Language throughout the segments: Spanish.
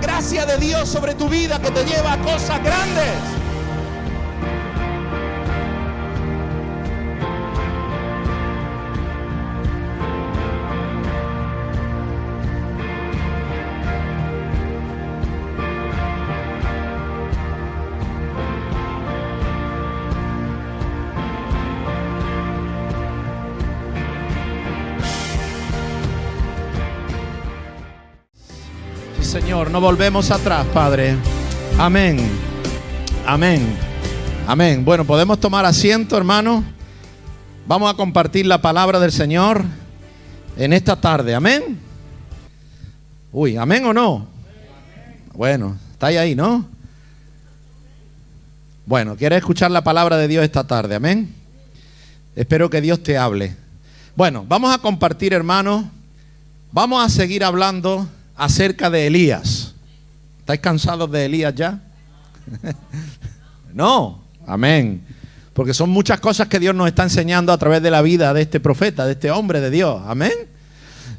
gracia de Dios sobre tu vida que te lleva a cosas grandes. Señor, no volvemos atrás, Padre. Amén. Amén. Amén. Bueno, podemos tomar asiento, hermano. Vamos a compartir la palabra del Señor en esta tarde. Amén. Uy, ¿amén o no? Bueno, estáis ahí, ¿no? Bueno, ¿quieres escuchar la palabra de Dios esta tarde? Amén. Espero que Dios te hable. Bueno, vamos a compartir, hermano. Vamos a seguir hablando acerca de Elías. ¿Estáis cansados de Elías ya? No, amén. Porque son muchas cosas que Dios nos está enseñando a través de la vida de este profeta, de este hombre de Dios, amén.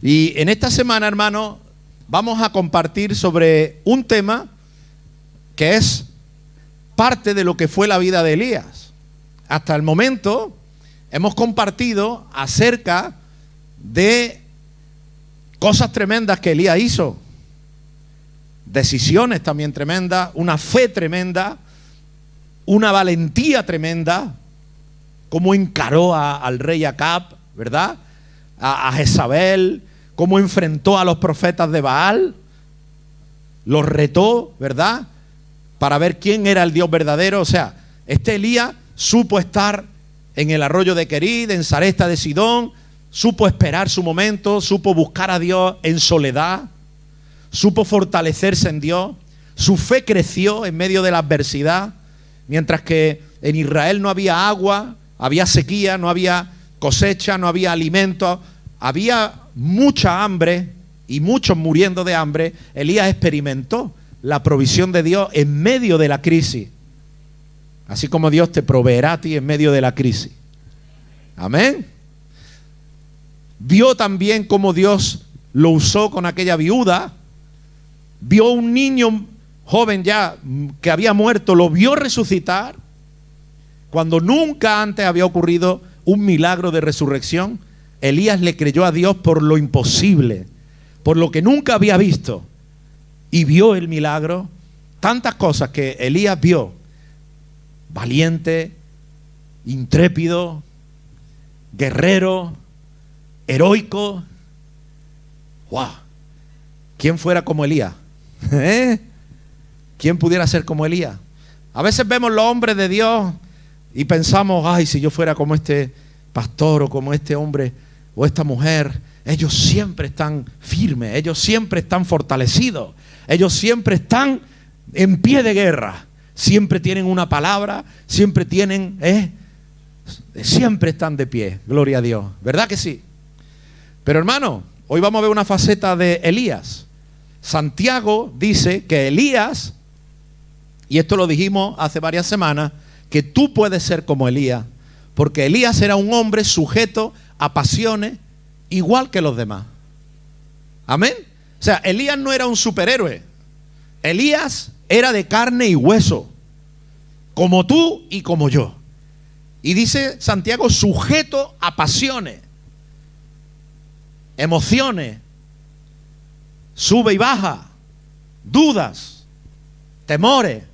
Y en esta semana, hermano, vamos a compartir sobre un tema que es parte de lo que fue la vida de Elías. Hasta el momento hemos compartido acerca de cosas tremendas que Elías hizo, decisiones también tremendas, una fe tremenda, una valentía tremenda, cómo encaró al rey Acab, ¿verdad? A Jezabel, cómo enfrentó a los profetas de Baal, los retó, ¿verdad? Para ver quién era el Dios verdadero. O sea, este Elías supo estar en el arroyo de Querid, en Sarepta de Sidón. Supo esperar su momento, supo buscar a Dios en soledad, supo fortalecerse en Dios, su fe creció en medio de la adversidad, mientras que en Israel no había agua, había sequía, no había cosecha, no había alimento, había mucha hambre y muchos muriendo de hambre. Elías experimentó la provisión de Dios en medio de la crisis, así como Dios te proveerá a ti en medio de la crisis. Amén. Vio también cómo Dios lo usó con aquella viuda. Vio un niño joven ya que había muerto, lo vio resucitar. Cuando nunca antes había ocurrido un milagro de resurrección, Elías le creyó a Dios por lo imposible, por lo que nunca había visto. Y vio el milagro. Tantas cosas que Elías vio. Valiente, intrépido, guerrero, heroico. ¡Wow! ¿Quién fuera como Elías? ¿Quién pudiera ser como Elías? A veces vemos los hombres de Dios y pensamos, ay, si yo fuera como este pastor o como este hombre o esta mujer. Ellos siempre están firmes, ellos siempre están fortalecidos, ellos siempre están en pie de guerra, siempre tienen una palabra, siempre tienen, siempre están de pie. Gloria a Dios, ¿verdad que sí? Pero hermano, hoy vamos a ver una faceta de Elías. Santiago dice que Elías, y esto lo dijimos hace varias semanas, que tú puedes ser como Elías, porque Elías era un hombre sujeto a pasiones igual que los demás. Amén. O sea, Elías no era un superhéroe. Elías era de carne y hueso, como tú y como yo. Y dice Santiago, sujeto a pasiones, emociones, sube y baja, dudas, temores,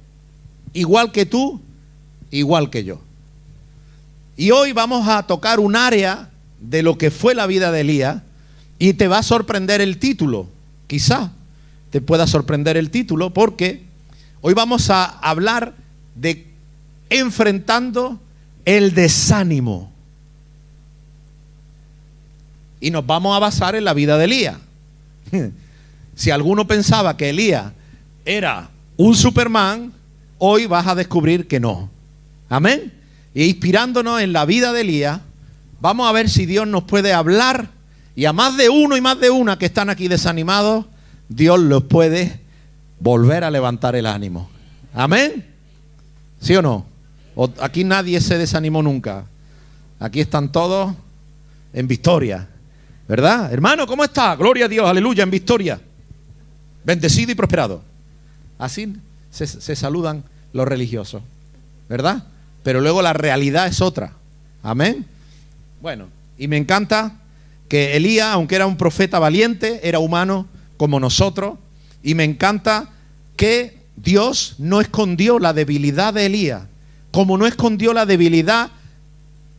igual que tú, igual que yo. Y hoy vamos a tocar un área de lo que fue la vida de Elías y te va a sorprender el título. Quizá te pueda sorprender el título, porque hoy vamos a hablar de enfrentando el desánimo. Y nos vamos a basar en la vida de Elías. Si alguno pensaba que Elías era un Superman, hoy vas a descubrir que no. Amén. Y inspirándonos en la vida de Elías, vamos a ver si Dios nos puede hablar. Y a más de uno y más de una que están aquí desanimados, Dios los puede volver a levantar el ánimo. Amén. ¿Sí o no? O aquí nadie se desanimó nunca. Aquí están todos en victoria, ¿verdad? Hermano, ¿cómo está? Gloria a Dios, aleluya, en victoria. Bendecido y prosperado. Así se saludan los religiosos, ¿verdad? Pero luego la realidad es otra. Amén. Bueno, y me encanta que Elías, aunque era un profeta valiente, era humano como nosotros. Y me encanta que Dios no escondió la debilidad de Elías, como no escondió la debilidad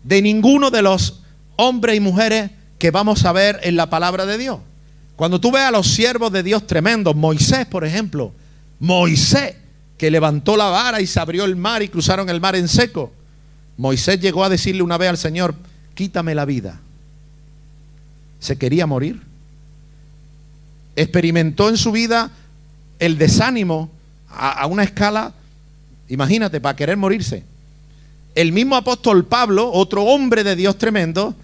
de ninguno de los hombres y mujeres que vamos a ver en la palabra de Dios. Cuando tú ves a los siervos de Dios tremendos, Moisés, por ejemplo, Moisés, que levantó la vara y se abrió el mar y cruzaron el mar en seco. Moisés llegó a decirle una vez al Señor: quítame la vida. Se quería morir. Experimentó en su vida el desánimo a una escala, imagínate, para querer morirse. El mismo apóstol Pablo, otro hombre de Dios tremendo,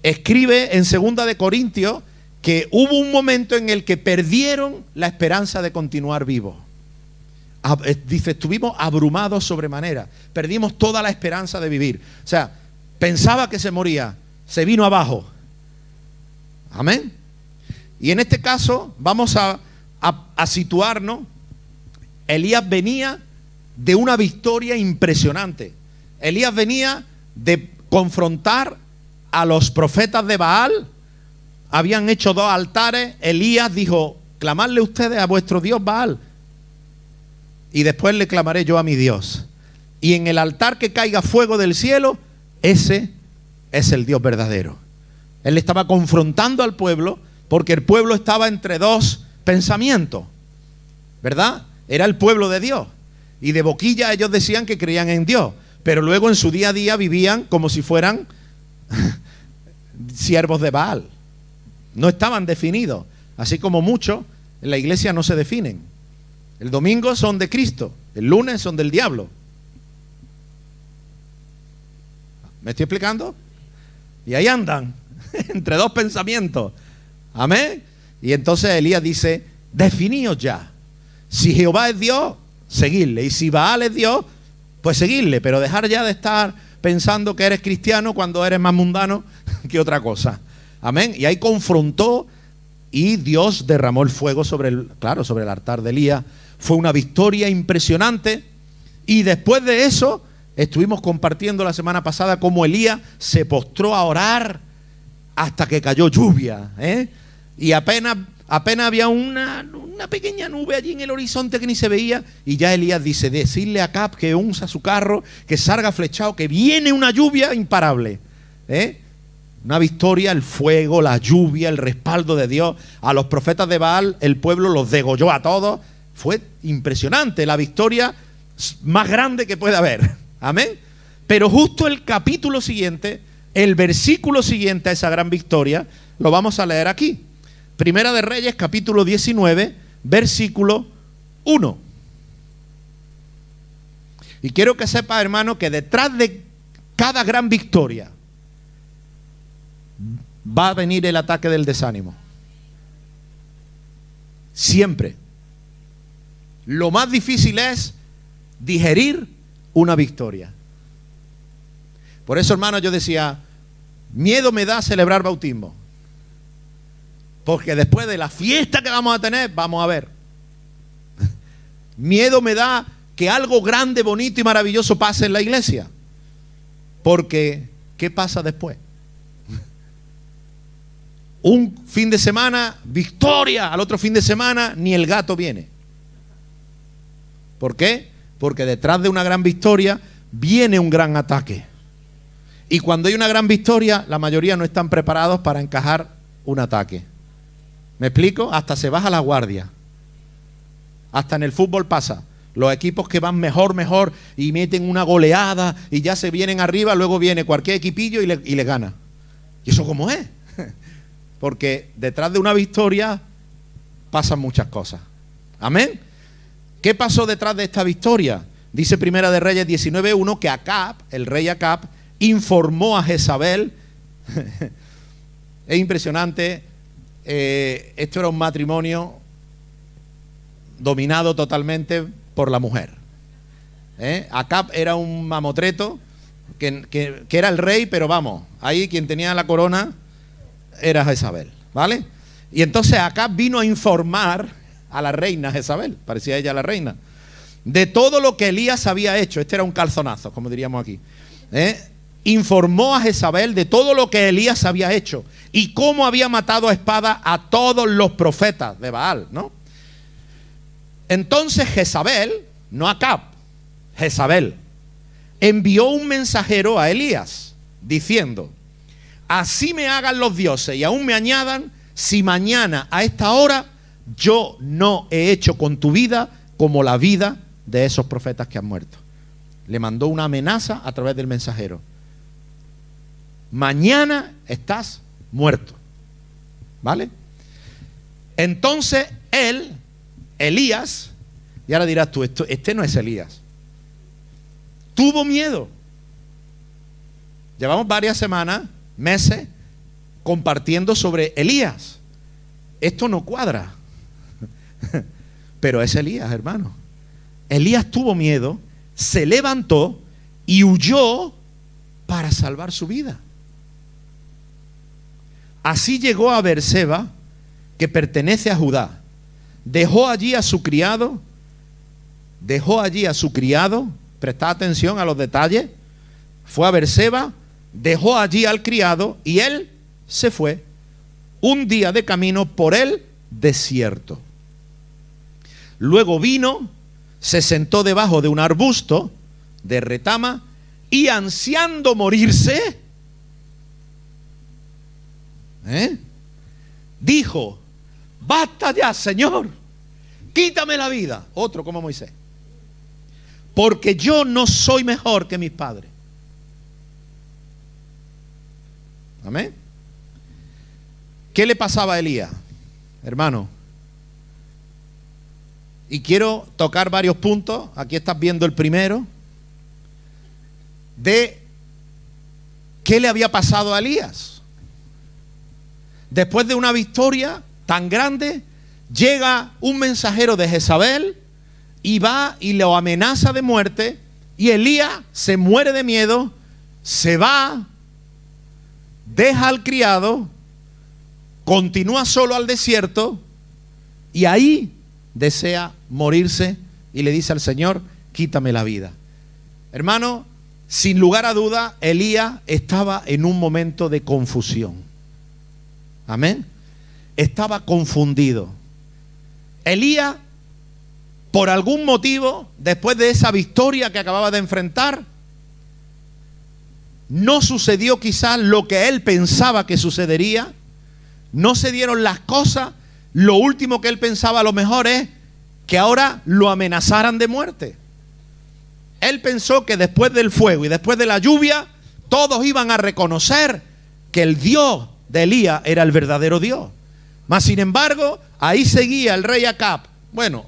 escribe en 2 de Corintios que hubo un momento en el que perdieron la esperanza de continuar vivos. Dice, estuvimos abrumados sobremanera, perdimos toda la esperanza de vivir. O sea, pensaba que se moría, se vino abajo. Amén. Y en este caso vamos a situarnos. Elías venía de una victoria impresionante. Elías venía de confrontar a los profetas de Baal. Habían hecho 2 altares. Elías dijo: clamadle ustedes a vuestro Dios Baal, y después le clamaré yo a mi Dios. Y en el altar que caiga fuego del cielo, ese es el Dios verdadero. Él estaba confrontando al pueblo, porque el pueblo estaba entre 2 pensamientos, ¿verdad? Era el pueblo de Dios, y de boquilla ellos decían que creían en Dios, pero luego en su día a día vivían como si fueran siervos de Baal. No estaban definidos, así como muchos en la iglesia no se definen. El domingo son de Cristo, el lunes son del diablo. ¿Me estoy explicando? Y ahí andan, entre 2 pensamientos. Amén. Y entonces Elías dice: definíos ya. Si Jehová es Dios, seguidle. Y si Baal es Dios, pues seguidle. Pero dejar ya de estar pensando que eres cristiano cuando eres más mundano que otra cosa. Amén. Y ahí confrontó, y Dios derramó el fuego sobre el altar de Elías. Fue una victoria impresionante. Y después de eso, estuvimos compartiendo la semana pasada cómo Elías se postró a orar hasta que cayó lluvia, y apenas había una pequeña nube allí en el horizonte que ni se veía, y ya Elías dice: decirle a Acab que unza su carro, que salga flechado, que viene una lluvia imparable. Una victoria, el fuego, la lluvia, el respaldo de Dios. A los profetas de Baal el pueblo los degolló a todos. Fue impresionante, la victoria más grande que puede haber. Amén. Pero justo el capítulo siguiente, el versículo siguiente a esa gran victoria, lo vamos a leer aquí. Primera de Reyes, capítulo 19, versículo 1. Y quiero que sepa, hermano, que detrás de cada gran victoria va a venir el ataque del desánimo. Siempre. Lo más difícil es digerir una victoria. Por eso, hermano, yo decía: miedo me da celebrar bautismo, porque después de la fiesta que vamos a tener, vamos a ver. Miedo me da que algo grande, bonito y maravilloso pase en la iglesia, porque ¿qué pasa después? Un fin de semana, victoria; al otro fin de semana, ni el gato viene. ¿Por qué? Porque detrás de una gran victoria viene un gran ataque. Y cuando hay una gran victoria, la mayoría no están preparados para encajar un ataque. ¿Me explico? Hasta se baja la guardia. Hasta en el fútbol pasa. Los equipos que van mejor y meten una goleada y ya se vienen arriba, luego viene cualquier equipillo y le gana. ¿Y eso cómo es? Porque detrás de una victoria pasan muchas cosas. Amén. ¿Qué pasó detrás de esta victoria? Dice Primera de Reyes 19:1 que Acab, el rey Acab, informó a Jezabel. Es impresionante. Esto era un matrimonio dominado totalmente por la mujer. Acab era un mamotreto que era el rey, pero vamos, ahí quien tenía la corona era Jezabel, ¿vale? Y entonces Acab vino a informar a la reina Jezabel, parecía ella la reina, de todo lo que Elías había hecho. Este era un calzonazo, como diríamos aquí. Informó a Jezabel de todo lo que Elías había hecho y cómo había matado a espada a todos los profetas de Baal, ¿no? Entonces Jezabel, no Acab, Jezabel, envió un mensajero a Elías diciendo: así me hagan los dioses y aún me añadan, si mañana a esta hora yo no he hecho con tu vida como la vida de esos profetas que han muerto. Le mandó una amenaza a través del mensajero. Mañana estás muerto. ¿Vale? Entonces Elías, y ahora dirás tú, este no es Elías, tuvo miedo. Llevamos varias semanas, meses, compartiendo sobre Elías. Esto no cuadra. Pero es Elías, hermano. Elías tuvo miedo, se levantó y huyó para salvar su vida. Así llegó a Beerseba, que pertenece a Judá. Dejó allí a su criado, prestad atención a los detalles. Fue a Beerseba, dejó allí al criado y él se fue un día de camino por el desierto. Luego vino, se sentó debajo de un arbusto de retama y ansiando morirse, dijo: basta ya, Señor, quítame la vida. Otro como Moisés, porque yo no soy mejor que mis padres. Amén. ¿Qué le pasaba a Elías, hermano? Y quiero tocar varios puntos. Aquí estás viendo el primero, de qué le había pasado a Elías. Después de una victoria tan grande, llega un mensajero de Jezabel y va y lo amenaza de muerte, y Elías se muere de miedo, se va, deja al criado, continúa solo al desierto y ahí desea morirse y le dice al Señor: quítame la vida. Hermano, sin lugar a duda, Elías estaba en un momento de confusión. Amén. Estaba confundido. Elías, por algún motivo, después de esa victoria que acababa de enfrentar, no sucedió quizás lo que él pensaba que sucedería. No se dieron las cosas. Lo último que él pensaba a lo mejor es que ahora lo amenazaran de muerte. Él pensó que después del fuego y después de la lluvia, todos iban a reconocer que el Dios de Elías era el verdadero Dios. Mas sin embargo, ahí seguía el rey Acab,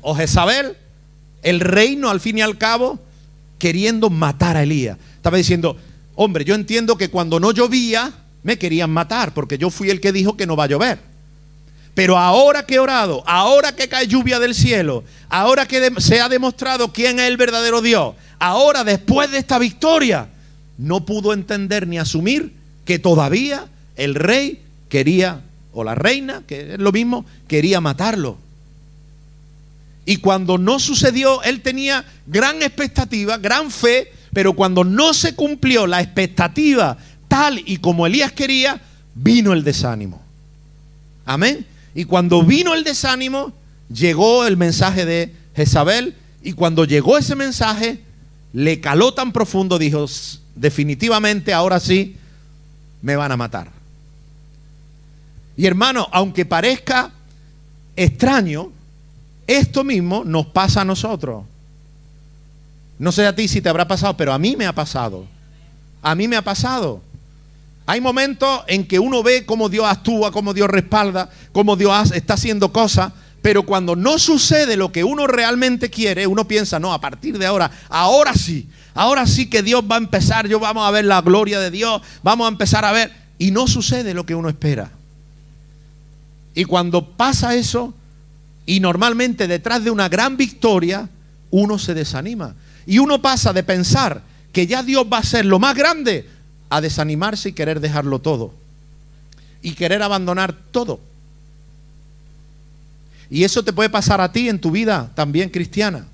o Jezabel, el reino al fin y al cabo, queriendo matar a Elías. Estaba diciendo: hombre, yo entiendo que cuando no llovía me querían matar, porque yo fui el que dijo que no va a llover. Pero ahora que he orado, ahora que cae lluvia del cielo, ahora que se ha demostrado quién es el verdadero Dios, ahora después de esta victoria, no pudo entender ni asumir que todavía el rey quería, o la reina, que es lo mismo, quería matarlo. Y cuando no sucedió, él tenía gran expectativa, gran fe, pero cuando no se cumplió la expectativa tal y como Elías quería, vino el desánimo. Amén. Y cuando vino el desánimo, llegó el mensaje de Jezabel, y cuando llegó ese mensaje, le caló tan profundo, dijo: definitivamente ahora sí me van a matar. Y hermano, aunque parezca extraño, esto mismo nos pasa a nosotros. No sé a ti si te habrá pasado, pero a mí me ha pasado. A mí me ha pasado. Hay momentos en que uno ve cómo Dios actúa, cómo Dios respalda, cómo Dios está haciendo cosas, pero cuando no sucede lo que uno realmente quiere, uno piensa: no, a partir de ahora sí que Dios va a empezar, vamos a ver la gloria de Dios, vamos a empezar a ver, y no sucede lo que uno espera. Y cuando pasa eso, y normalmente detrás de una gran victoria, uno se desanima. Y uno pasa de pensar que ya Dios va a ser lo más grande, a desanimarse y querer dejarlo todo. Y querer abandonar todo. Y eso te puede pasar a ti en tu vida también cristiana.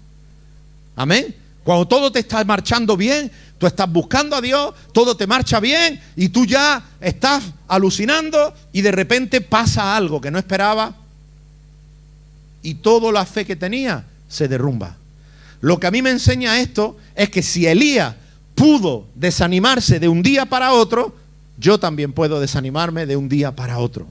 Amén. Cuando todo te está marchando bien, tú estás buscando a Dios, todo te marcha bien y tú ya estás alucinando y de repente pasa algo que no esperaba y toda la fe que tenía se derrumba. Lo que a mí me enseña esto es que si Elías pudo desanimarse de un día para otro, yo también puedo desanimarme de un día para otro.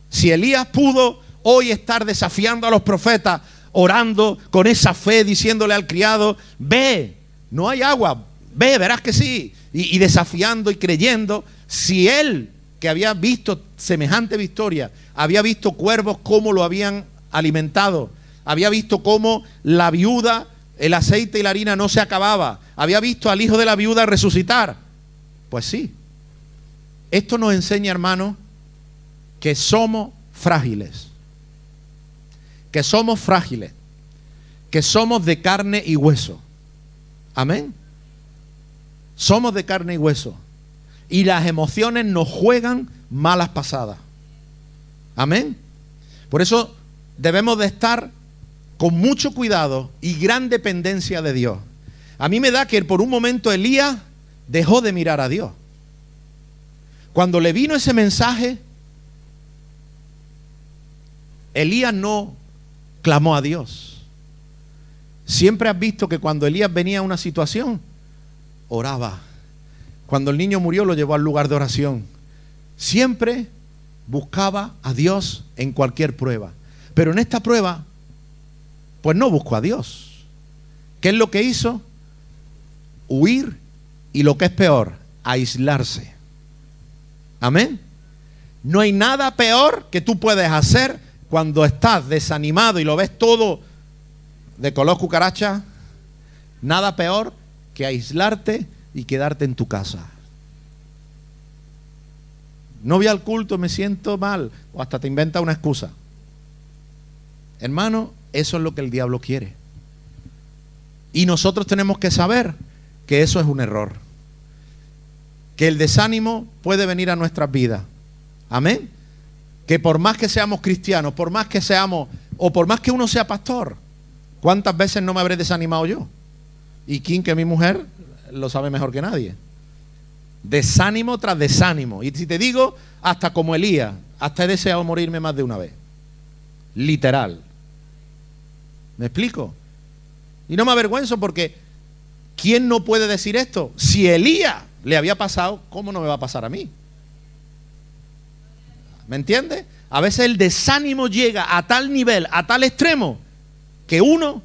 Si Elías pudo hoy estar desafiando a los profetas, orando con esa fe, diciéndole al criado, ve, no hay agua, ve, verás que sí, y desafiando y creyendo, si él, que había visto semejante victoria, había visto cuervos cómo lo habían alimentado, había visto cómo la viuda, el aceite y la harina no se acababa, había visto al hijo de la viuda resucitar, pues sí. Esto nos enseña, hermanos, que somos frágiles, que somos frágiles, que somos de carne y hueso. Amén. Somos de carne y hueso. Y las emociones nos juegan malas pasadas. Amén. Por eso debemos de estar con mucho cuidado y gran dependencia de Dios. A mí me da que por un momento Elías dejó de mirar a Dios. Cuando le vino ese mensaje, Elías no clamó a Dios. Siempre has visto que cuando Elías venía a una situación, oraba. Cuando el niño murió, lo llevó al lugar de oración. Siempre buscaba a Dios en cualquier prueba. Pero en esta prueba, pues no buscó a Dios. ¿Qué es lo que hizo? Huir y, lo que es peor, aislarse. Amén. No hay nada peor que tú puedes hacer cuando estás desanimado y lo ves todo de color cucaracha. Nada peor que aislarte y quedarte en tu casa. No voy al culto, me siento mal, o hasta te inventa una excusa. Hermano, eso es lo que el diablo quiere. Y nosotros tenemos que saber que eso es un error. Que el desánimo puede venir a nuestras vidas. Amén. Que por más que seamos cristianos, por más que seamos, o por más que uno sea pastor, ¿cuántas veces no me habré desanimado yo? Y quién, que mi mujer lo sabe mejor que nadie. Desánimo tras desánimo. Y si te digo, hasta como Elías, hasta he deseado morirme más de una vez. Literal. ¿Me explico? Y no me avergüenzo porque ¿quién no puede decir esto? Si Elías le había pasado, ¿cómo no me va a pasar a mí? ¿Me entiendes? A veces el desánimo llega a tal nivel, a tal extremo, que uno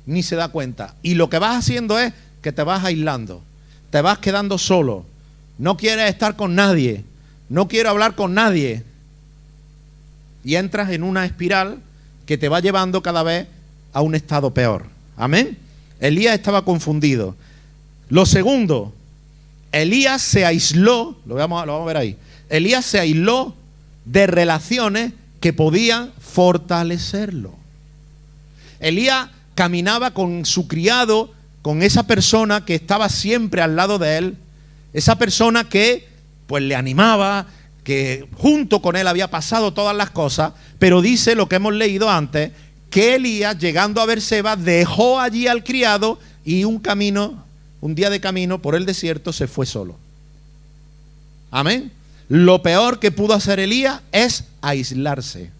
ni se da cuenta. Y lo que vas haciendo es que te vas aislando, te vas quedando solo, no quieres estar con nadie, no quiero hablar con nadie. Y entras en una espiral que te va llevando cada vez a un estado peor. Amén. Elías estaba confundido. Lo segundo, Elías se aisló, lo vamos a ver ahí. Elías se aisló de relaciones que podían fortalecerlo. Elías caminaba con su criado, con esa persona que estaba siempre al lado de él, esa persona que pues le animaba, que junto con él había pasado todas las cosas, pero dice lo que hemos leído antes, que Elías, llegando a Berseba, dejó allí al criado y un día de camino por el desierto se fue solo. Amén. Lo peor que pudo hacer Elías es aislarse,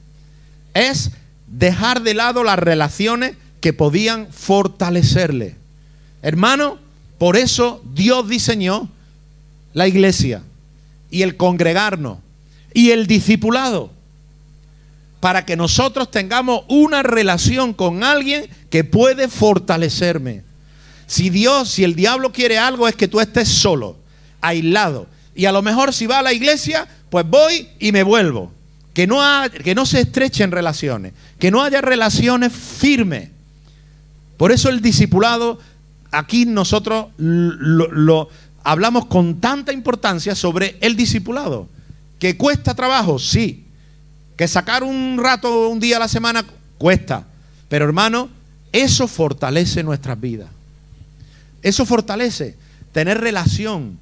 es dejar de lado las relaciones que podían fortalecerle. Hermano, por eso Dios diseñó la iglesia y el congregarnos y el discipulado, para que nosotros tengamos una relación con alguien que puede fortalecerme. Si el diablo quiere algo, es que tú estés solo, aislado. Y a lo mejor si va a la iglesia, pues voy y me vuelvo. Que no se estrechen relaciones, que no haya relaciones firmes. Por eso el discipulado, aquí nosotros lo hablamos con tanta importancia sobre el discipulado. ¿Que cuesta trabajo? Sí. ¿Que sacar un rato, un día a la semana? Cuesta. Pero hermano, eso fortalece nuestras vidas. Eso fortalece tener relación,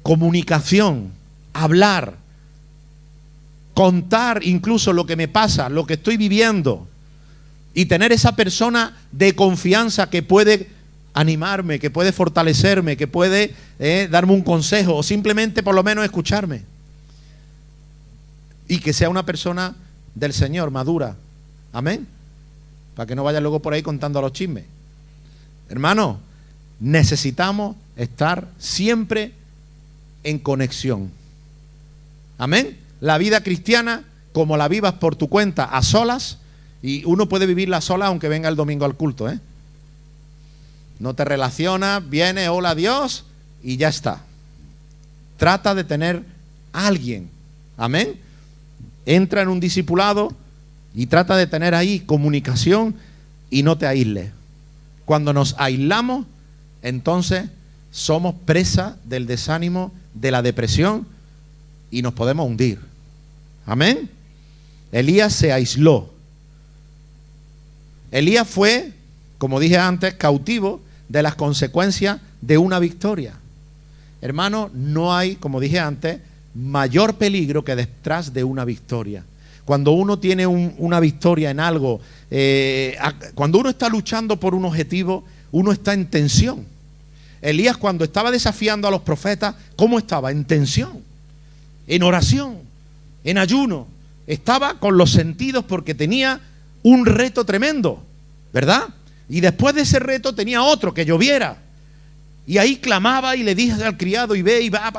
comunicación, hablar. contar incluso lo que me pasa, lo que estoy viviendo, y tener esa persona de confianza que puede animarme, que puede fortalecerme, que puede darme un consejo o simplemente por lo menos escucharme. Y que sea una persona del Señor, madura. Amén. Para que no vaya luego por ahí contando los chismes. Hermano, necesitamos estar siempre en conexión. Amén. La vida cristiana, como la vivas por tu cuenta, a solas, y uno puede vivirla a solas aunque venga el domingo al culto, No te relacionas, viene, hola Dios, y ya está. Trata de tener a alguien. Amén. Entra en un discipulado y trata de tener ahí comunicación y no te aísles. Cuando nos aislamos, entonces somos presa del desánimo, de la depresión y nos podemos hundir. Amén. Elías se aisló. Elías fue, como dije antes, cautivo de las consecuencias de una victoria. Hermano, no hay, como dije antes, mayor peligro que detrás de una victoria. Cuando uno tiene una victoria en algo, cuando uno está luchando por un objetivo, uno está en tensión. Elías, cuando estaba desafiando a los profetas, ¿cómo estaba? En tensión, en oración, en ayuno. Estaba con los sentidos porque tenía un reto tremendo, ¿verdad? Y después de ese reto tenía otro, que lloviera. Y ahí clamaba y le dije al criado y ve y va,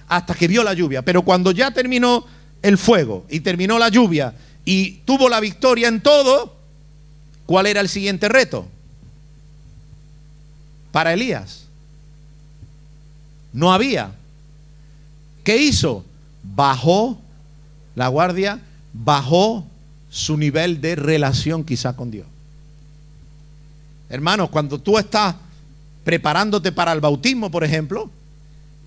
hasta que vio la lluvia. Pero cuando ya terminó el fuego y terminó la lluvia y tuvo la victoria en todo, ¿cuál era el siguiente reto? Para Elías. No había. ¿Qué hizo? Bajó la guardia, bajó su nivel de relación quizá con Dios. Hermanos, cuando tú estás preparándote para el bautismo, por ejemplo,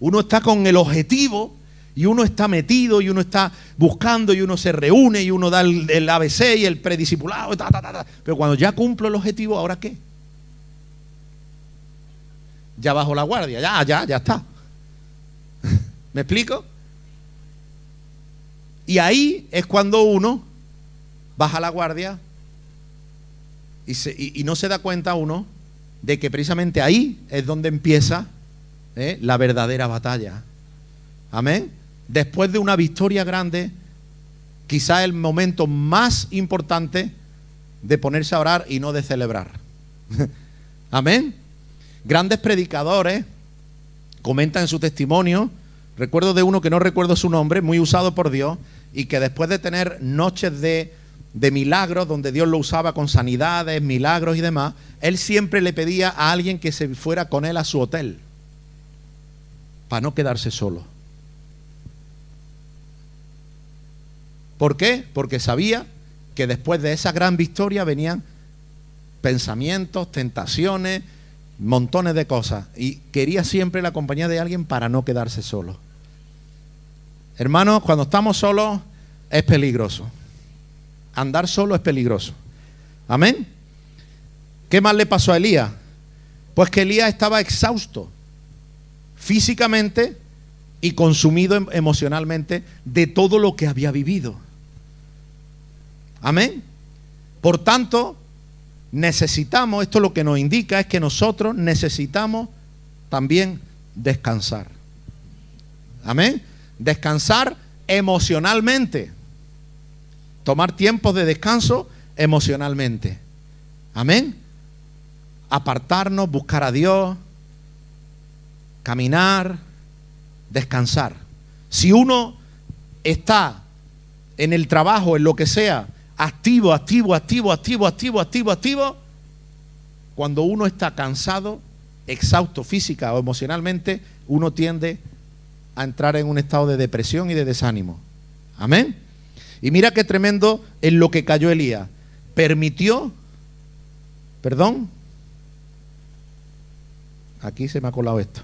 uno está con el objetivo y uno está metido y uno está buscando y uno se reúne y uno da el ABC y el prediscipulado, pero cuando ya cumplo el objetivo, ¿ahora qué? Ya bajo la guardia, ya está. ¿Me explico? Y ahí es cuando uno baja la guardia y no se da cuenta uno de que precisamente ahí es donde empieza la verdadera batalla. Amén. Después de una victoria grande, quizá el momento más importante de ponerse a orar y no de celebrar. Amén. Grandes predicadores comentan en su testimonio. Recuerdo de uno que no recuerdo su nombre, muy usado por Dios, y que después de tener noches de milagros, donde Dios lo usaba con sanidades, milagros y demás, él siempre le pedía a alguien que se fuera con él a su hotel, para no quedarse solo. ¿Por qué? Porque sabía que después de esa gran victoria venían pensamientos, tentaciones, montones de cosas, y quería siempre la compañía de alguien para no quedarse solo. Hermanos, cuando estamos solos es peligroso. Andar solo es peligroso. Amén. ¿Qué más le pasó a Elías? Pues que Elías estaba exhausto físicamente y consumido emocionalmente de todo lo que había vivido. Amén. Por tanto, necesitamos, esto lo que nos indica es que nosotros necesitamos también descansar. Amén. Descansar emocionalmente. Tomar tiempos de descanso emocionalmente. Amén. Apartarnos, buscar a Dios, caminar, descansar. Si uno está en el trabajo, en lo que sea, activo, cuando uno está cansado, exhausto física o emocionalmente, uno tiende a entrar en un estado de depresión y de desánimo. Amén. Y mira qué tremendo en lo que cayó Elías. Aquí se me ha colado esto.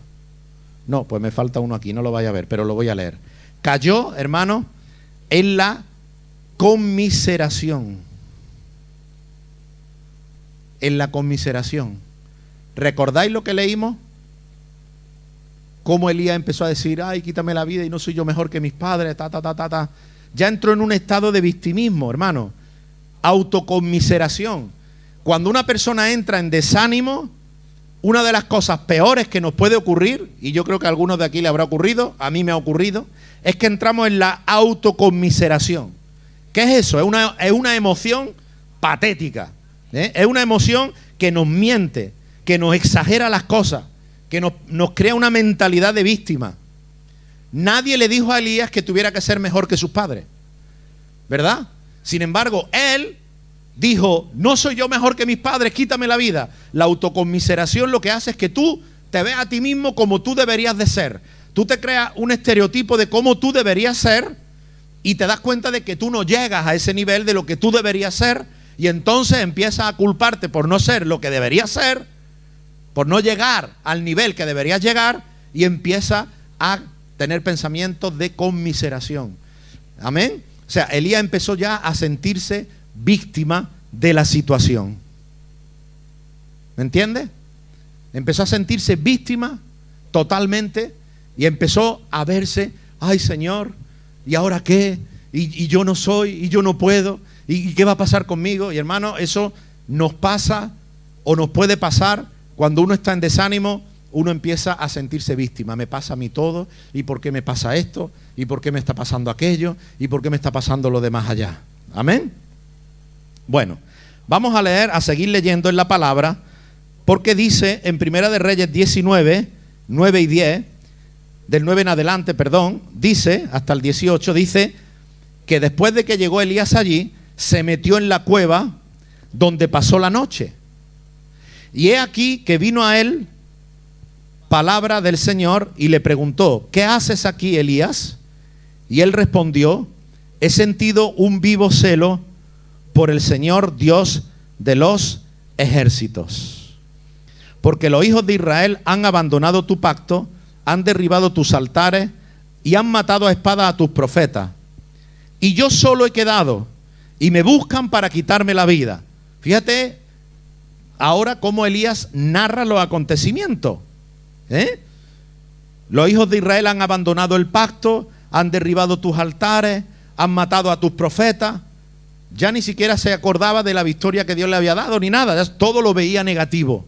No, pues me falta uno aquí, no lo vaya a ver, pero lo voy a leer. Cayó, hermano, en la conmiseración. En la conmiseración. ¿Recordáis lo que leímos? Cómo Elías empezó a decir, ay, quítame la vida y no soy yo mejor que mis padres, ya entró en un estado de victimismo, hermano. Autoconmiseración. Cuando una persona entra en desánimo, una de las cosas peores que nos puede ocurrir, y yo creo que a algunos de aquí le habrá ocurrido, a mí me ha ocurrido, es que entramos en la autoconmiseración. ¿Qué es eso? Es una emoción patética, ¿eh? Es una emoción que nos miente, que nos exagera las cosas, que nos crea una mentalidad de víctima. Nadie le dijo a Elías que tuviera que ser mejor que sus padres, ¿verdad? Sin embargo, él dijo, no soy yo mejor que mis padres, quítame la vida. La autoconmiseración lo que hace es que tú te veas a ti mismo como tú deberías de ser. Tú te creas un estereotipo de cómo tú deberías ser y te das cuenta de que tú no llegas a ese nivel de lo que tú deberías ser, y entonces empiezas a culparte por no ser lo que deberías ser, por no llegar al nivel que deberías llegar, y empiezas a tener pensamientos de conmiseración. Amén. O sea, Elías empezó ya a sentirse víctima de la situación. ¿Me entiendes? Empezó a sentirse víctima totalmente y empezó a verse, ay Señor, ¿y ahora qué? Y yo no soy, y yo no puedo, ¿y qué va a pasar conmigo? Y hermano, eso nos pasa o nos puede pasar cuando uno está en desánimo. Uno empieza a sentirse víctima. Me pasa a mí todo, ¿y por qué me pasa esto? ¿Y por qué me está pasando aquello? ¿Y por qué me está pasando lo demás allá? Amén. Bueno, vamos a leer, a seguir leyendo en la palabra, porque dice en Primera de Reyes 19, 9 y 10, del 9 en adelante, perdón, dice, hasta el 18, dice que después de que llegó Elías allí, se metió en la cueva donde pasó la noche. Y he aquí que vino a él palabra del Señor y le preguntó, ¿qué haces aquí, Elías? Y él respondió, he sentido un vivo celo por el Señor Dios de los ejércitos, porque los hijos de Israel han abandonado tu pacto, han derribado tus altares y han matado a espada a tus profetas. Y yo solo he quedado y me buscan para quitarme la vida. Fíjate ahora cómo Elías narra los acontecimientos. Los hijos de Israel han abandonado el pacto, han derribado tus altares, han matado a tus profetas. Ya ni siquiera se acordaba de la victoria que Dios le había dado ni nada, ya todo lo veía negativo.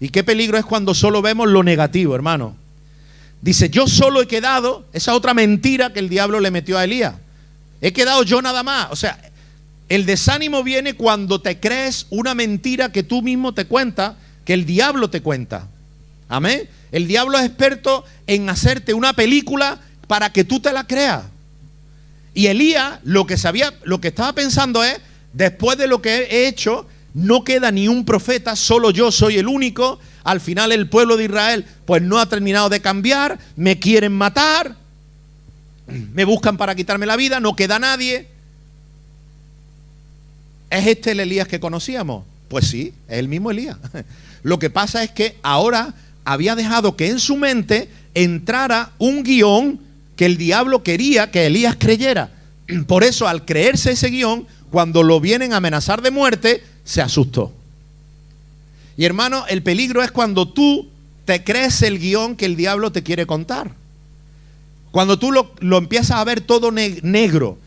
Y qué peligro es cuando solo vemos lo negativo, hermano. Dice, yo solo he quedado, esa otra mentira que el diablo le metió a Elías. He quedado yo nada más. O sea, el desánimo viene cuando te crees una mentira que tú mismo te cuentas, que el diablo te cuenta. Amén. El diablo es experto en hacerte una película para que tú te la creas. Y Elías lo que estaba pensando es, después de lo que he hecho, no queda ni un profeta, solo yo soy el único. Al final el pueblo de Israel pues no ha terminado de cambiar, me quieren matar, me buscan para quitarme la vida, no queda nadie. ¿Es este el Elías que conocíamos? Pues sí, es el mismo Elías. Lo que pasa es que ahora había dejado que en su mente entrara un guión que el diablo quería que Elías creyera. Por eso, al creerse ese guión, cuando lo vienen a amenazar de muerte, se asustó. Y hermano, el peligro es cuando tú te crees el guión que el diablo te quiere contar. Cuando tú lo empiezas a ver todo negro,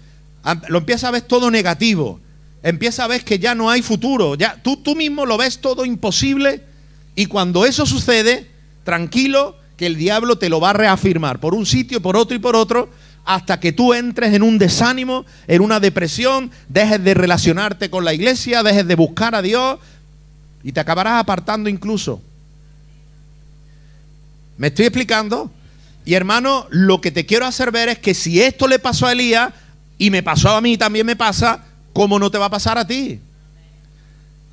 lo empiezas a ver todo negativo, empiezas a ver que ya no hay futuro, ya tú mismo lo ves todo imposible, y cuando eso sucede, tranquilo, que el diablo te lo va a reafirmar por un sitio, por otro y por otro, hasta que tú entres en un desánimo, en una depresión, dejes de relacionarte con la iglesia, dejes de buscar a Dios y te acabarás apartando incluso. ¿Me estoy explicando? Y hermano, lo que te quiero hacer ver es que si esto le pasó a Elías y me pasó a mí, también me pasa, ¿cómo no te va a pasar a ti?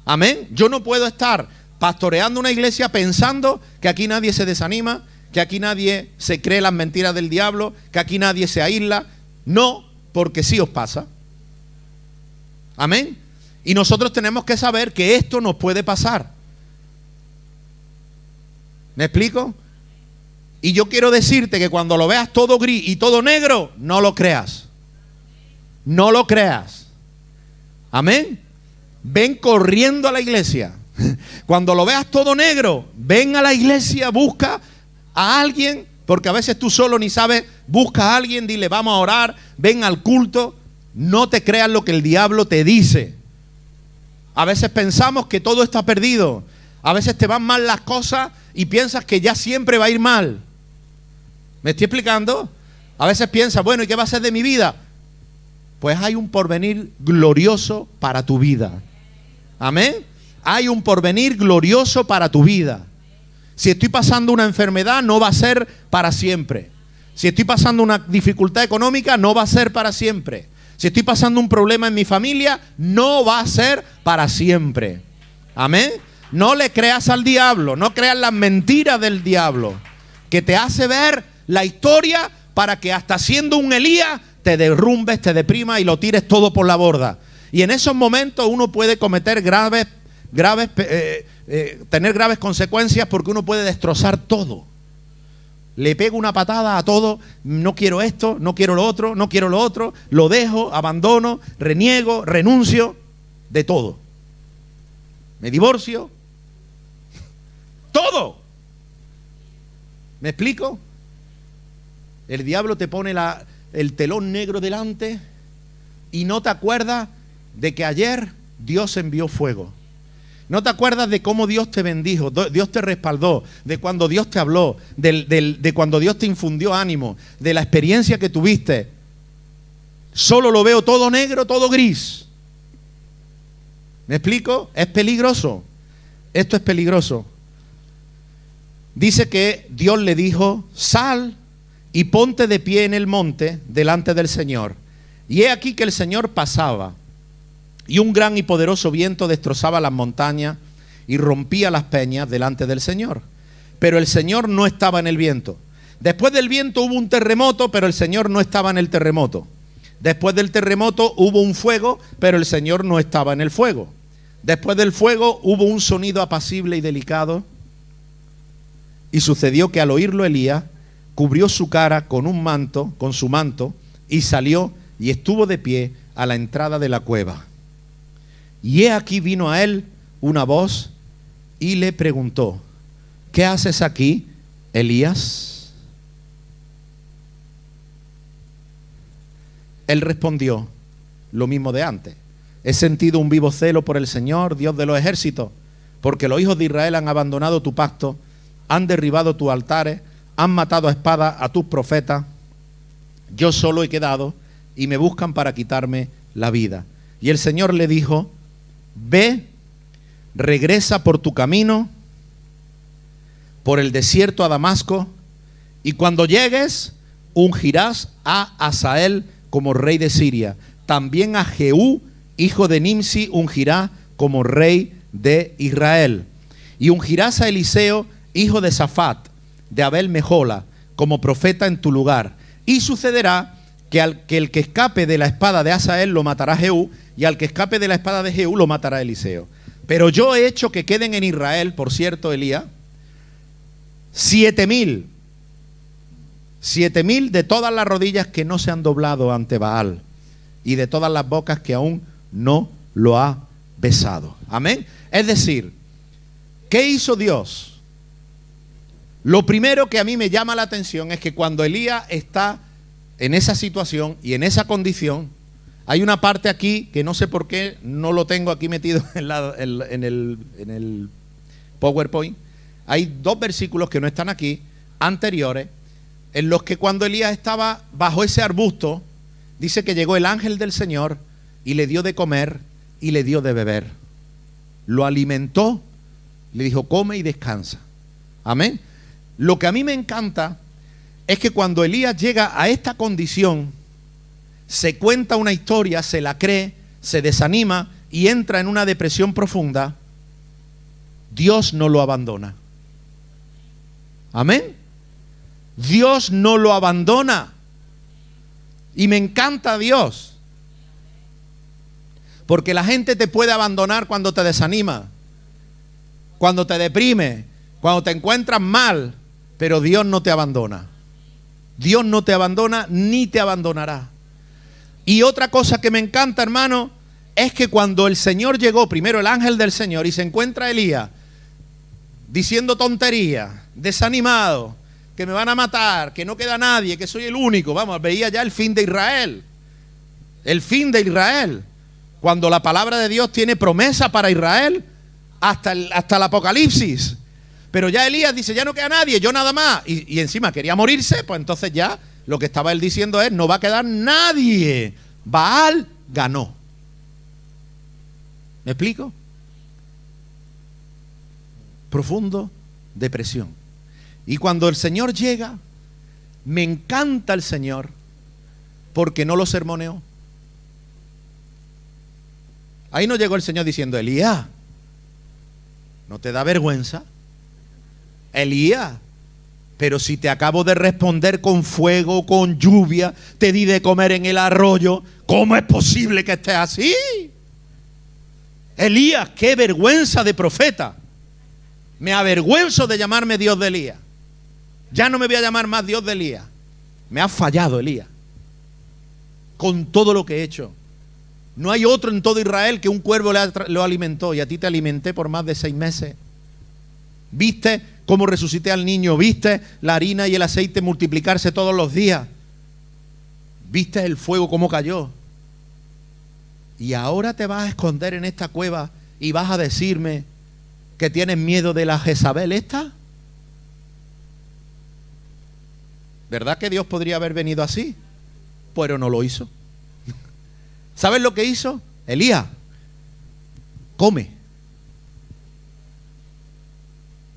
Amén. Yo no puedo estar pastoreando una iglesia pensando que aquí nadie se desanima, que aquí nadie se cree las mentiras del diablo, que aquí nadie se aísla. No, porque sí os pasa. Amén. Y nosotros tenemos que saber que esto nos puede pasar. ¿Me explico? Y yo quiero decirte que cuando lo veas todo gris y todo negro, no lo creas. No lo creas. Amén. Ven corriendo a la iglesia. Cuando lo veas todo negro, ven a la iglesia, busca a alguien, porque a veces tú solo ni sabes, busca a alguien, dile vamos a orar, ven al culto, No te creas lo que el diablo te dice. A veces pensamos que todo está perdido. A veces te van mal las cosas y piensas que ya siempre va a ir mal. ¿Me estoy explicando? A veces piensas, bueno, ¿y qué va a ser de mi vida? Pues hay un porvenir glorioso para tu vida. Amén. Hay un porvenir glorioso para tu vida. Si estoy pasando una enfermedad, no va a ser para siempre. Si estoy pasando una dificultad económica, no va a ser para siempre. Si estoy pasando un problema en mi familia, no va a ser para siempre. Amén. No le creas al diablo, no creas las mentiras del diablo, que te hace ver la historia para que hasta siendo un Elías te derrumbes, te deprimas y lo tires todo por la borda. Y en esos momentos uno puede cometer tener graves consecuencias, porque uno puede destrozar todo. Le pego una patada a todo, no quiero esto, no quiero lo otro, no quiero lo otro, lo dejo, abandono, reniego, renuncio, de todo. Me divorcio, todo. ¿Me explico? El diablo te pone el telón negro delante y no te acuerdas de que ayer Dios envió fuego. No te acuerdas de cómo Dios te bendijo, Dios te respaldó, de cuando Dios te habló, de cuando Dios te infundió ánimo, de la experiencia que tuviste. Solo lo veo todo negro, todo gris. ¿Me explico? Es peligroso. Esto es peligroso. Dice que Dios le dijo, sal y ponte de pie en el monte delante del Señor. Y he aquí que el Señor pasaba, y un gran y poderoso viento destrozaba las montañas y rompía las peñas delante del Señor. Pero el Señor no estaba en el viento. Después del viento hubo un terremoto, pero el Señor no estaba en el terremoto. Después del terremoto hubo un fuego, pero el Señor no estaba en el fuego. Después del fuego hubo un sonido apacible y delicado. Y sucedió que al oírlo Elías cubrió su cara con su manto, y salió y estuvo de pie a la entrada de la cueva. Y he aquí vino a él una voz y le preguntó, ¿qué haces aquí, Elías? Él respondió, lo mismo de antes. He sentido un vivo celo por el Señor, Dios de los ejércitos, porque los hijos de Israel han abandonado tu pacto, han derribado tus altares, han matado a espada a tus profetas. Yo solo he quedado y me buscan para quitarme la vida. Y el Señor le dijo, ve, regresa por tu camino, por el desierto a Damasco, y cuando llegues, ungirás a Hazael como rey de Siria. También a Jehú, hijo de Nimsi, ungirá como rey de Israel. Y ungirás a Eliseo, hijo de Safat, de Abel Mejola, como profeta en tu lugar. Y sucederá que el que escape de la espada de Hazael lo matará Jehú, y al que escape de la espada de Jehú lo matará Eliseo. Pero yo he hecho que queden en Israel, por cierto, Elías, 7,000 de todas las rodillas que no se han doblado ante Baal, y de todas las bocas que aún no lo ha besado. Amén. Es decir, ¿qué hizo Dios? Lo primero que a mí me llama la atención es que cuando Elías está en esa situación y en esa condición, hay una parte aquí que no sé por qué no lo tengo aquí metido en el PowerPoint. Hay 2 versículos que no están aquí, anteriores, en los que cuando Elías estaba bajo ese arbusto, dice que llegó el ángel del Señor y le dio de comer y le dio de beber. Lo alimentó, le dijo, come y descansa. Amén. Lo que a mí me encanta es que cuando Elías llega a esta condición, se cuenta una historia, se la cree, se desanima y entra en una depresión profunda, Dios no lo abandona. Amén. Dios no lo abandona. Y me encanta Dios. Porque la gente te puede abandonar cuando te desanima, cuando te deprime, cuando te encuentras mal, pero Dios no te abandona. Dios no te abandona ni te abandonará. Y otra cosa que me encanta, hermano, es que cuando el Señor llegó, primero el ángel del Señor, y se encuentra a Elías diciendo tonterías, desanimado, que me van a matar, que no queda nadie, que soy el único, vamos, veía ya el fin de Israel. el fin de Israel, cuando la palabra de Dios tiene promesa para Israel hasta el Apocalipsis. Pero ya Elías dice, ya no queda nadie, yo nada más. Y encima quería morirse, pues entonces ya lo que estaba él diciendo es, no va a quedar nadie. Baal ganó. ¿Me explico? Profundo, depresión. Y cuando el Señor llega, me encanta el Señor porque no lo sermoneó. Ahí no llegó el Señor diciendo, Elías, ¿no te da vergüenza? Elías, pero si te acabo de responder con fuego, con lluvia, te di de comer en el arroyo, ¿cómo es posible que estés así? Elías, qué vergüenza de profeta. Me avergüenzo de llamarme Dios de Elías. Ya no me voy a llamar más Dios de Elías. Me ha fallado Elías con todo lo que he hecho. No hay otro en todo Israel que un cuervo lo alimentó, y a ti te alimenté por más de 6 meses. ¿Viste cómo resucité al niño? ¿Viste la harina y el aceite multiplicarse todos los días? ¿Viste el fuego cómo cayó? Y ahora te vas a esconder en esta cueva y vas a decirme que tienes miedo de la Jezabel esta. ¿Verdad que Dios podría haber venido así? Pero no lo hizo. ¿Sabes lo que hizo? Elías, come,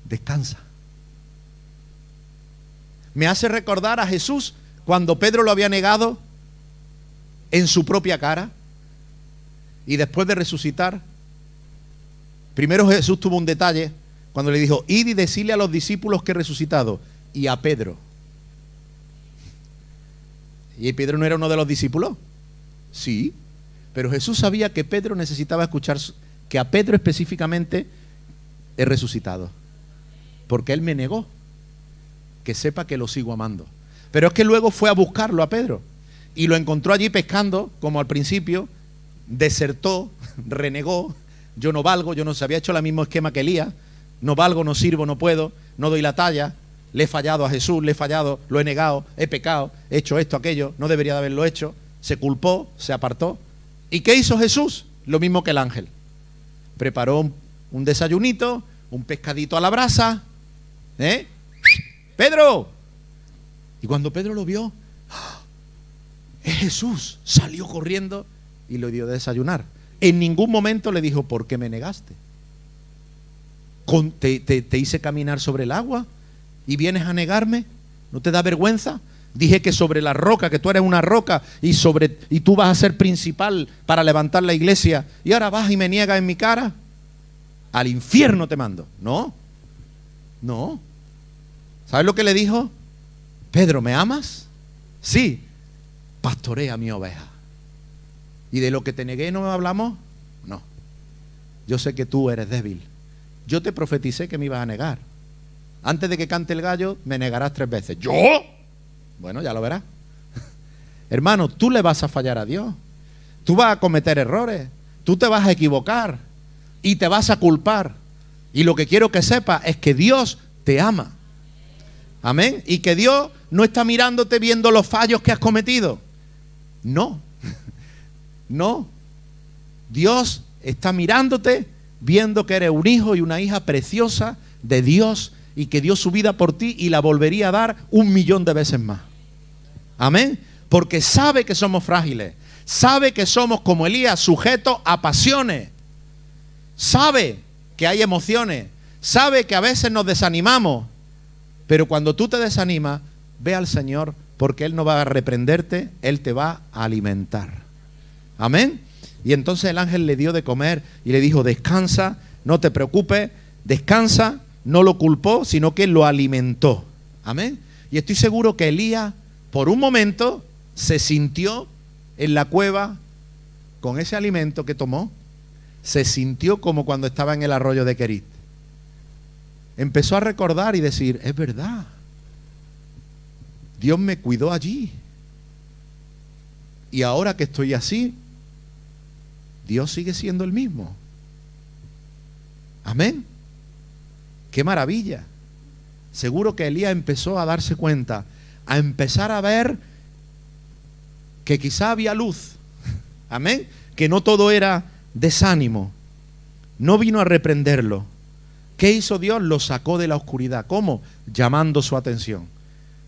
descansa. Me hace recordar a Jesús cuando Pedro lo había negado en su propia cara, y después de resucitar, primero Jesús tuvo un detalle cuando le dijo, id y decirle a los discípulos que he resucitado, y a Pedro. ¿Y Pedro no era uno de los discípulos? Sí, pero Jesús sabía que Pedro necesitaba escuchar, que a Pedro específicamente he resucitado, porque él me negó. Que sepa que lo sigo amando. Pero es que luego fue a buscarlo a Pedro y lo encontró allí pescando, como al principio, desertó, renegó, yo no valgo, yo no se había hecho el mismo esquema que Elías, no valgo, no sirvo, no puedo, no doy la talla, le he fallado a Jesús, le he fallado, lo he negado, he pecado, he hecho esto, aquello, no debería de haberlo hecho, se culpó, se apartó. ¿Y qué hizo Jesús? Lo mismo que el ángel. Preparó un desayunito, un pescadito a la brasa, Pedro. Y cuando Pedro lo vio, es Jesús, salió corriendo y lo dio de desayunar. En ningún momento le dijo, ¿por qué me negaste? Te hice caminar sobre el agua y vienes a negarme. ¿No te da vergüenza? Dije que sobre la roca, que tú eres una roca y tú vas a ser principal para levantar la iglesia, y ahora vas y me niegas en mi cara. Al infierno te mando. No. ¿Sabes lo que le dijo? Pedro, ¿me amas? Sí. Pastorea mi oveja. ¿Y de lo que te negué no hablamos? No. Yo sé que tú eres débil. Yo te profeticé que me ibas a negar. Antes de que cante el gallo, me negarás 3 veces. ¿Yo? Bueno, ya lo verás. Hermano, tú le vas a fallar a Dios. Tú vas a cometer errores. Tú te vas a equivocar. Y te vas a culpar. Y lo que quiero que sepas es que Dios te ama. Amén. Y que Dios no está mirándote viendo los fallos que has cometido. No. No. Dios está mirándote viendo que eres un hijo y una hija preciosa de Dios, y que dio su vida por ti y la volvería a dar 1.000.000 de veces más. Amén. Porque sabe que somos frágiles. Sabe que somos como Elías, sujetos a pasiones. Sabe que hay emociones. Sabe que a veces nos desanimamos. Pero cuando tú te desanimas, ve al Señor, porque Él no va a reprenderte, Él te va a alimentar. Amén. Y entonces el ángel le dio de comer y le dijo, descansa, no te preocupes, descansa. No lo culpó, sino que lo alimentó. Amén. Y estoy seguro que Elías, por un momento, se sintió en la cueva con ese alimento que tomó. Se sintió como cuando estaba en el arroyo de Querit. Empezó a recordar y decir, es verdad, Dios me cuidó allí. Y ahora que estoy así, Dios sigue siendo el mismo. Amén. ¡Qué maravilla! Seguro que Elías empezó a darse cuenta, a empezar a ver que quizá había luz, Amén. Que no todo era desánimo. No vino a reprenderlo. ¿Qué hizo Dios? Lo sacó de la oscuridad. ¿Cómo? Llamando su atención.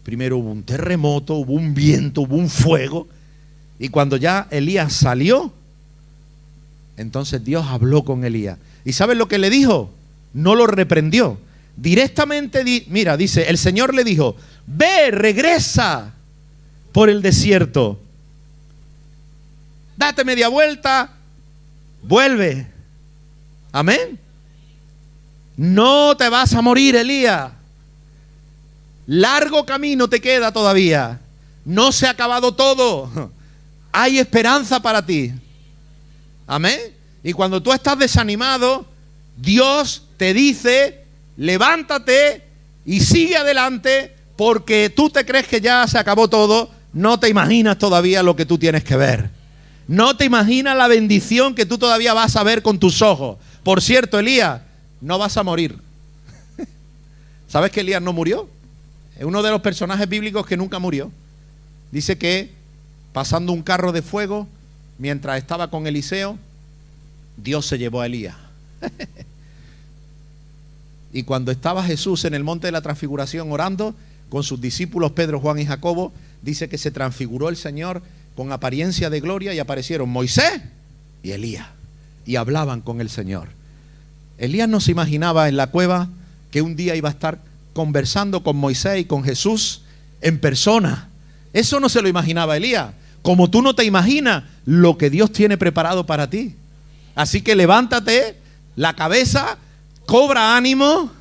Primero hubo un terremoto, hubo un viento, hubo un fuego. Y cuando ya Elías salió, entonces Dios habló con Elías. ¿Y sabes lo que le dijo? No lo reprendió. Directamente, mira, dice, el Señor le dijo, ve, regresa por el desierto. Date media vuelta, vuelve. Amén. No te vas a morir, Elías. Largo camino te queda todavía. No se ha acabado todo. Hay esperanza para ti. Amén. Y cuando tú estás desanimado, Dios te dice, levántate y sigue adelante, porque tú te crees que ya se acabó todo. No te imaginas todavía lo que tú tienes que ver. No te imaginas la bendición que tú todavía vas a ver con tus ojos. Por cierto, Elías, no vas a morir. ¿Sabes que Elías no murió? Es uno de los personajes bíblicos que nunca murió. Dice que pasando un carro de fuego, mientras estaba con Eliseo, Dios se llevó a Elías. Y cuando estaba Jesús en el monte de la transfiguración orando con sus discípulos Pedro, Juan y Jacobo, dice que se transfiguró el Señor con apariencia de gloria y aparecieron Moisés y Elías y hablaban con el Señor. Elías no se imaginaba en la cueva que un día iba a estar conversando con Moisés y con Jesús en persona. Eso no se lo imaginaba Elías. Como tú no te imaginas lo que Dios tiene preparado para ti. Así que levántate la cabeza, cobra ánimo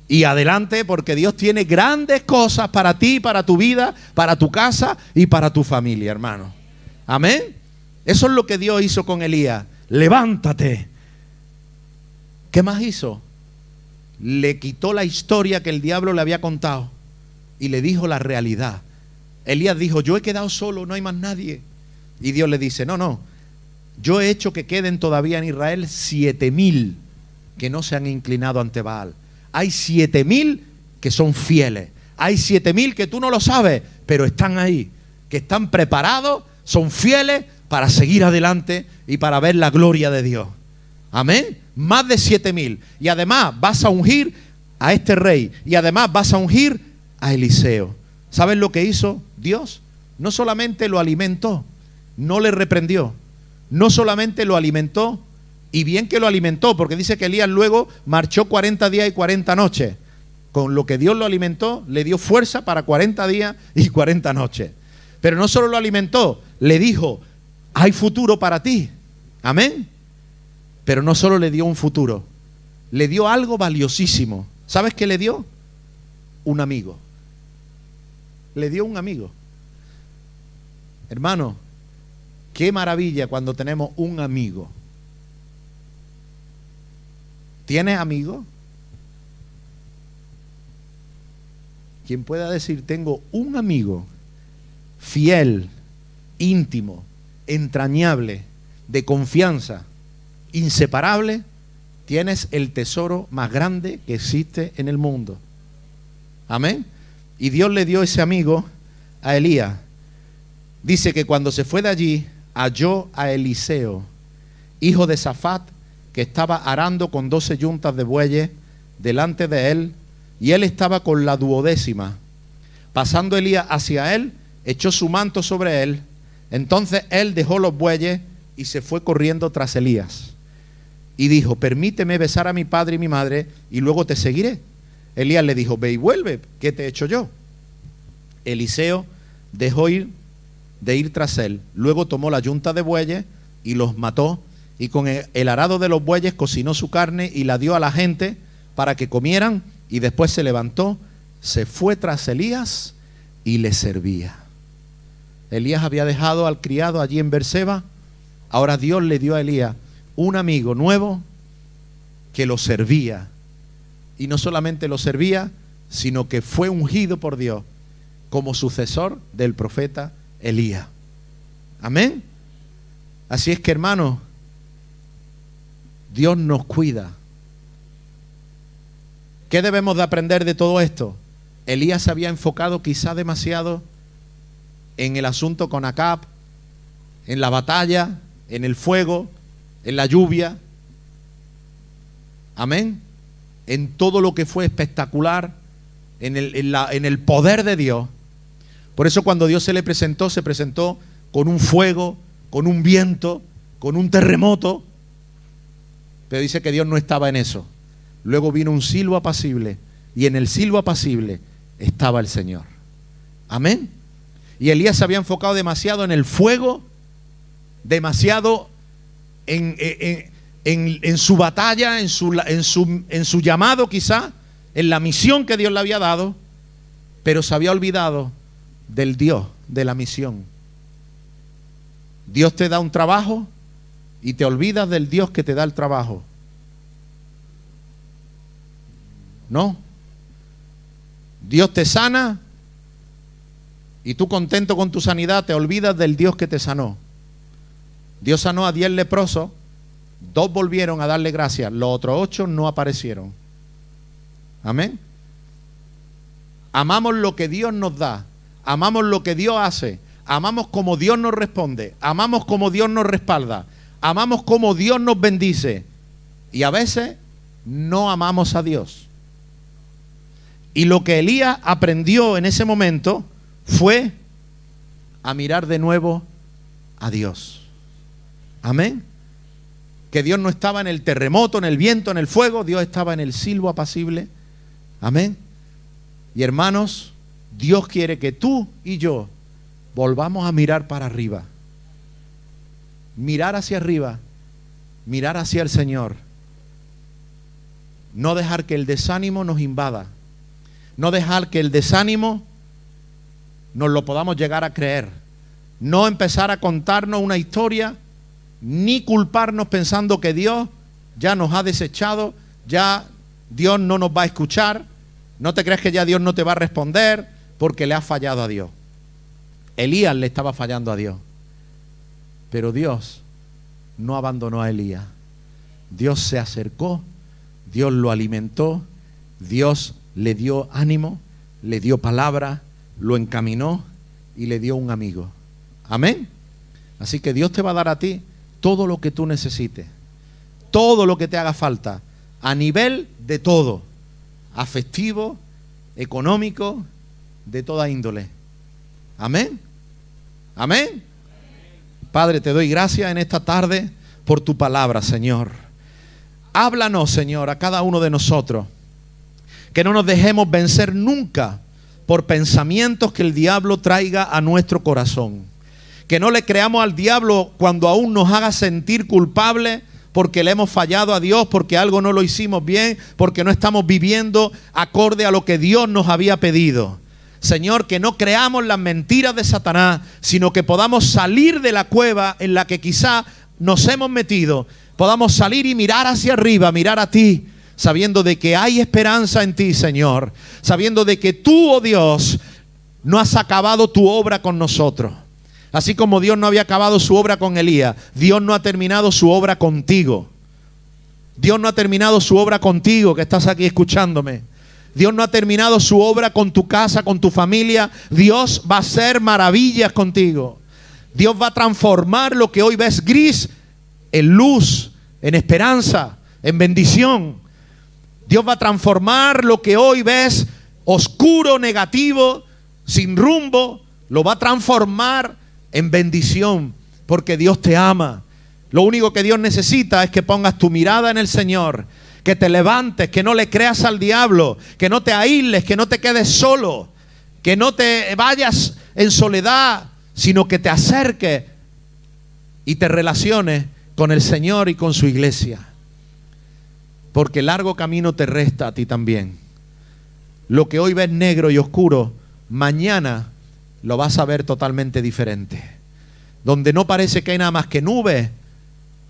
y adelante, porque Dios tiene grandes cosas para ti, para tu vida, para tu casa y para tu familia, hermano. Amén. Eso es lo que Dios hizo con Elías. Levántate. ¿Qué más hizo? Le quitó la historia que el diablo le había contado y le dijo la realidad. Elías dijo, yo he quedado solo, no hay más nadie. Y Dios le dice, no, yo he hecho que queden todavía en Israel 7,000 que no se han inclinado ante Baal. Hay 7,000 que son fieles. Hay 7,000 que tú no lo sabes, pero están ahí, que están preparados, son fieles para seguir adelante y para ver la gloria de Dios. Amén. Más de 7,000. Y además vas a ungir a este rey. Y además vas a ungir a Eliseo. ¿Sabes lo que hizo Dios? No solamente lo alimentó, no le reprendió. No solamente lo alimentó, y bien que lo alimentó, porque dice que Elías luego marchó 40 días y 40 noches. Con lo que Dios lo alimentó, le dio fuerza para 40 días y 40 noches. Pero no solo lo alimentó, le dijo, hay futuro para ti. Amén. Pero no solo le dio un futuro, le dio algo valiosísimo. ¿Sabes qué le dio? Un amigo. Le dio un amigo. Hermano, qué maravilla cuando tenemos un amigo. ¿Tienes amigos? Quien pueda decir, tengo un amigo fiel, íntimo, entrañable, de confianza, inseparable, tienes el tesoro más grande que existe en el mundo. Amén. Y Dios le dio ese amigo a Elías. Dice que cuando se fue de allí, halló a Eliseo, hijo de Safat, que estaba arando con 12 yuntas de bueyes delante de él, y él estaba con la 12ª. Pasando Elías hacia él, echó su manto sobre él. Entonces él dejó los bueyes y se fue corriendo tras Elías. Y dijo, permíteme besar a mi padre y mi madre, y luego te seguiré. Elías le dijo, ve y vuelve, ¿qué te he hecho yo? Eliseo dejó de ir tras él. Luego tomó la yunta de bueyes y los mató, y con el arado de los bueyes cocinó su carne y la dio a la gente para que comieran, y después se levantó, se fue tras Elías y le servía. Elías había dejado al criado allí en Berseba. Ahora Dios le dio a Elías un amigo nuevo que lo servía. Y no solamente lo servía, sino que fue ungido por Dios como sucesor del profeta Elías. Amén. Así es que, hermanos, Dios nos cuida. ¿Qué debemos de aprender de todo esto? Elías se había enfocado quizá demasiado en el asunto con Acab, en la batalla, en el fuego, en la lluvia. Amén. En todo lo que fue espectacular, en el poder de Dios. Por eso cuando Dios se presentó con un fuego, con un viento, con un terremoto. Pero dice que Dios no estaba en eso. Luego vino un silbo apacible, y en el silbo apacible estaba el Señor. Amén. Y Elías se había enfocado demasiado en el fuego, demasiado en su batalla, en su llamado quizá, en la misión que Dios le había dado, pero se había olvidado del Dios de la misión. Dios te da un trabajo y te olvidas del Dios que te da el trabajo. No. Dios te sana y tú, contento con tu sanidad, te olvidas del Dios que te sanó. Dios sanó a 10 leprosos, 2 volvieron a darle gracias, los otros 8 no aparecieron. Amén. Amamos lo que Dios nos da, amamos lo que Dios hace, amamos como Dios nos responde, amamos como Dios nos respalda, amamos como Dios nos bendice, y a veces no amamos a Dios. Y lo que Elías aprendió en ese momento fue a mirar de nuevo a Dios. Amén. Que Dios no estaba en el terremoto, en el viento, en el fuego. Dios estaba en el silbo apacible. Amén. Y hermanos, Dios quiere que tú y yo volvamos a mirar para arriba. Mirar hacia arriba. Mirar hacia el Señor. No dejar que el desánimo nos invada. No dejar que el desánimo nos lo podamos llegar a creer. No empezar a contarnos una historia, ni culparnos pensando que Dios ya nos ha desechado, ya Dios no nos va a escuchar. No te creas que ya Dios no te va a responder porque le has fallado a Dios. Elías le estaba fallando a Dios, pero Dios no abandonó a Elías. Dios se acercó, Dios lo alimentó, Dios le dio ánimo, le dio palabra, lo encaminó y le dio un amigo. Amén. Así que Dios te va a dar a ti todo lo que tú necesites, todo lo que te haga falta, a nivel de todo, afectivo, económico, de toda índole. Amén. Amén. Padre, te doy gracias en esta tarde por tu palabra, Señor. Háblanos, Señor, a cada uno de nosotros. Que no nos dejemos vencer nunca por pensamientos que el diablo traiga a nuestro corazón. Que no le creamos al diablo cuando aún nos haga sentir culpables porque le hemos fallado a Dios, porque algo no lo hicimos bien, porque no estamos viviendo acorde a lo que Dios nos había pedido. Señor, que no creamos las mentiras de Satanás, sino que podamos salir de la cueva en la que quizá nos hemos metido. Podamos salir y mirar hacia arriba, mirar a ti, sabiendo de que hay esperanza en ti, Señor. Sabiendo de que tú, oh Dios, no has acabado tu obra con nosotros. Así como Dios no había acabado su obra con Elías, Dios no ha terminado su obra contigo. Dios no ha terminado su obra contigo, que estás aquí escuchándome. Dios no ha terminado su obra con tu casa, con tu familia. Dios va a hacer maravillas contigo. Dios va a transformar lo que hoy ves gris en luz, en esperanza, en bendición. Dios va a transformar lo que hoy ves oscuro, negativo, sin rumbo. Lo va a transformar en bendición, porque Dios te ama. Lo único que Dios necesita es que pongas tu mirada en el Señor, que te levantes, que no le creas al diablo, que no te aísles, que no te quedes solo, que no te vayas en soledad, sino que te acerques y te relaciones con el Señor y con su iglesia. Porque largo camino te resta a ti también. Lo que hoy ves negro y oscuro, mañana lo vas a ver totalmente diferente. Donde no parece que hay nada más que nubes,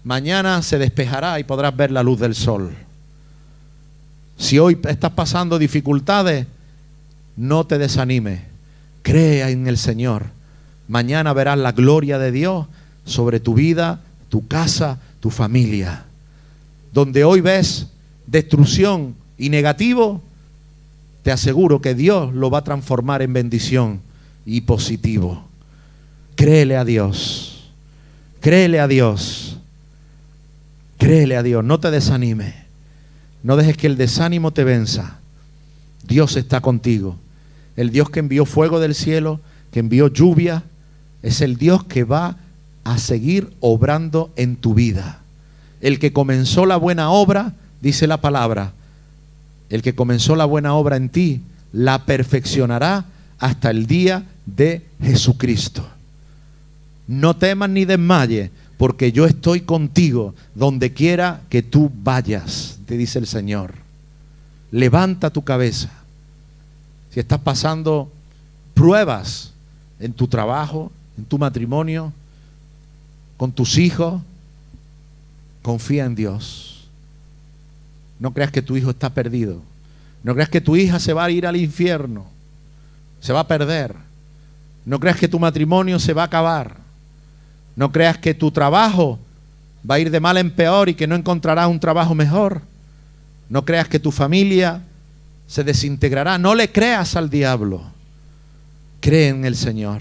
mañana se despejará y podrás ver la luz del sol. Si hoy estás pasando dificultades, no te desanimes. Cree en el Señor. Mañana verás la gloria de Dios sobre tu vida, tu casa, tu familia. Donde hoy ves destrucción y negativo, te aseguro que Dios lo va a transformar en bendición y positivo. Créele a Dios. Créele a Dios. Créele a Dios. No te desanimes. No dejes que el desánimo te venza. Dios está contigo. El Dios que envió fuego del cielo, que envió lluvia, es el Dios que va a seguir obrando en tu vida. El que comenzó la buena obra, dice la palabra, el que comenzó la buena obra en ti, la perfeccionará hasta el día de Jesucristo. No temas ni desmayes, porque yo estoy contigo donde quiera que tú vayas, te dice el Señor. Levanta tu cabeza. Si estás pasando pruebas en tu trabajo, en tu matrimonio, con tus hijos, confía en Dios. No creas que tu hijo está perdido. No creas que tu hija se va a ir al infierno. Se va a perder. No creas que tu matrimonio se va a acabar. No creas que tu trabajo va a ir de mal en peor y que no encontrarás un trabajo mejor. No creas que tu familia se desintegrará. No le creas al diablo. Cree en el Señor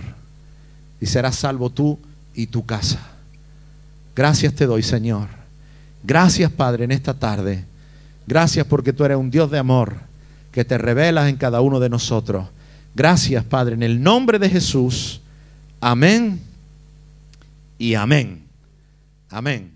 y serás salvo tú y tu casa. Gracias te doy, Señor. Gracias, Padre, en esta tarde. Gracias porque tú eres un Dios de amor que te revelas en cada uno de nosotros. Gracias, Padre, en el nombre de Jesús. Amén y amén. Amén.